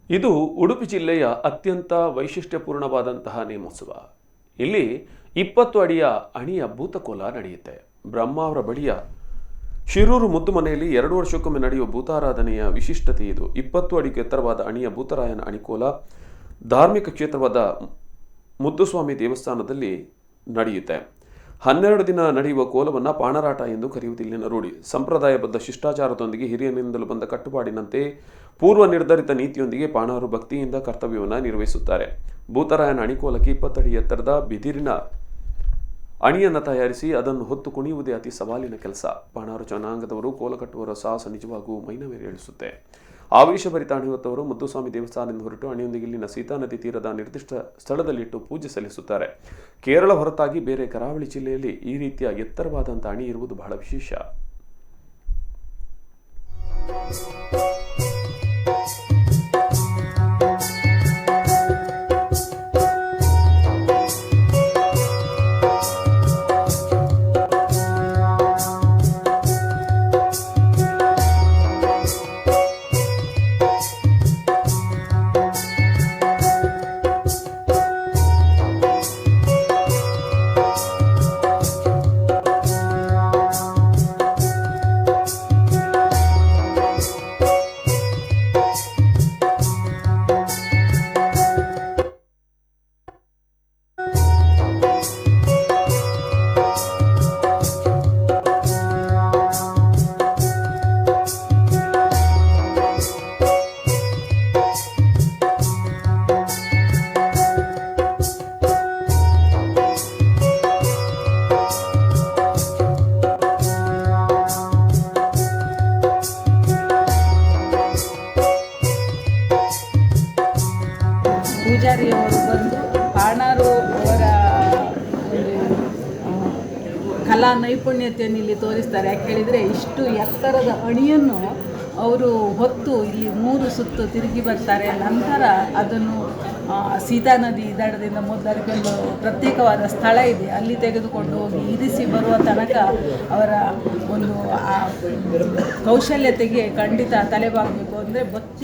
ಇದು ಉಡುಪಿ ಜಿಲ್ಲೆಯ ಅತ್ಯಂತ ವೈಶಿಷ್ಟ್ಯಪೂರ್ಣವಾದಂತಹ ನೇಮೋತ್ಸವ. ಇಲ್ಲಿ 20 ಅಡಿಯ ಅಣಿಯ ಭೂತಕೋಲ ನಡೆಯುತ್ತೆ. ಬ್ರಹ್ಮಾವರ ಬಳಿಯ ಶಿರೂರು ಮುದ್ದು ಮನೆಯಲ್ಲಿ 2 ವರ್ಷಕ್ಕೊಮ್ಮೆ ನಡೆಯುವ ಭೂತಾರಾಧನೆಯ ವಿಶಿಷ್ಟತೆ ಇದು. 20 ಅಡಿಗೆ ಎತ್ತರವಾದ ಅಣಿಯ ಭೂತರಾಯನ ಅಣಿಕೋಲ ಧಾರ್ಮಿಕ ಕ್ಷೇತ್ರವಾದ ಮುದ್ದುಸ್ವಾಮಿ ದೇವಸ್ಥಾನದಲ್ಲಿ ನಡೆಯುತ್ತೆ. 12 ದಿನ ನಡೆಯುವ ಕೋಲವನ್ನು ಪಾಣರಾಟ ಎಂದು ಕರೆಯುವುದು ಇಲ್ಲಿನ ರೂಢಿ. ಸಂಪ್ರದಾಯಬದ್ಧ ಶಿಷ್ಟಾಚಾರದೊಂದಿಗೆ ಹಿರಿಯನಿಂದಲೂ ಬಂದ ಕಟ್ಟುಪಾಡಿನಂತೆ ಪೂರ್ವ ನಿರ್ಧರಿತ ನೀತಿಯೊಂದಿಗೆ ಪಾಣರು ಭಕ್ತಿಯಿಂದ ಕರ್ತವ್ಯವನ್ನು ನಿರ್ವಹಿಸುತ್ತಾರೆ. ಭೂತರಾಯನ ಅಣಿಕೋಲಕ್ಕೆ 20 ಅಡಿ ಎತ್ತರದ ಬಿದಿರಿನ ಅಣಿಯನ್ನು ತಯಾರಿಸಿ ಅದನ್ನು ಹೊತ್ತು ಕುಣಿಯುವುದೇ ಅತಿ ಸವಾಲಿನ ಕೆಲಸ. ಪಾಣಾರು ಜನಾಂಗದವರು ಕೋಲ ಕಟ್ಟುವವರ ಸಾಹಸ ನಿಜವಾಗೂ ಮೈನವಿರೇಳಿಸುತ್ತೆ. ಆವೇಶಭರಿತ ಅಣಿ ಹೊತ್ತವರು ಮುದ್ದುಸ್ವಾಮಿ ದೇವಸ್ಥಾನದಿಂದ ಹೊರಟು ಅಣಿಯೊಂದಿಗೆ ಇಲ್ಲಿನ ಸೀತಾ ನದಿ ತೀರದ ನಿರ್ದಿಷ್ಟ ಸ್ಥಳದಲ್ಲಿಟ್ಟು ಪೂಜೆ ಸಲ್ಲಿಸುತ್ತಾರೆ. ಕೇರಳ ಹೊರತಾಗಿ ಬೇರೆ ಕರಾವಳಿ ಜಿಲ್ಲೆಯಲ್ಲಿ ಈ ರೀತಿಯ ಎತ್ತರವಾದಂಥ ಅಣಿ ಇರುವುದು ಬಹಳ ವಿಶೇಷ. ಪೂಜಾರಿಯವರು ಬಂದು ಪಾಣಾರು ಅವರ ಕಲಾ ನೈಪುಣ್ಯತೆಯನ್ನು ಇಲ್ಲಿ ತೋರಿಸ್ತಾರೆ. ಯಾಕೆ ಹೇಳಿದರೆ ಇಷ್ಟು ಎತ್ತರದ ಅಣಿಯನ್ನು ಅವರು ಹೊತ್ತು ಇಲ್ಲಿ 3 ಸುತ್ತು ತಿರುಗಿ ಬರ್ತಾರೆ. ನಂತರ ಅದನ್ನು ಸೀತಾ ನದಿ ದಡದಿಂದ ಮೊದಲು ಪ್ರತ್ಯೇಕವಾದ ಸ್ಥಳ ಇದೆ, ಅಲ್ಲಿ ತೆಗೆದುಕೊಂಡು ಹೋಗಿ ಇರಿಸಿ ಬರುವ ತನಕ ಅವರ ಒಂದು ಕೌಶಲ್ಯತೆಗೆ ಖಂಡಿತ ತಲೆಬಾಗಬೇಕು. ಅಂದರೆ ಭಕ್ತಿ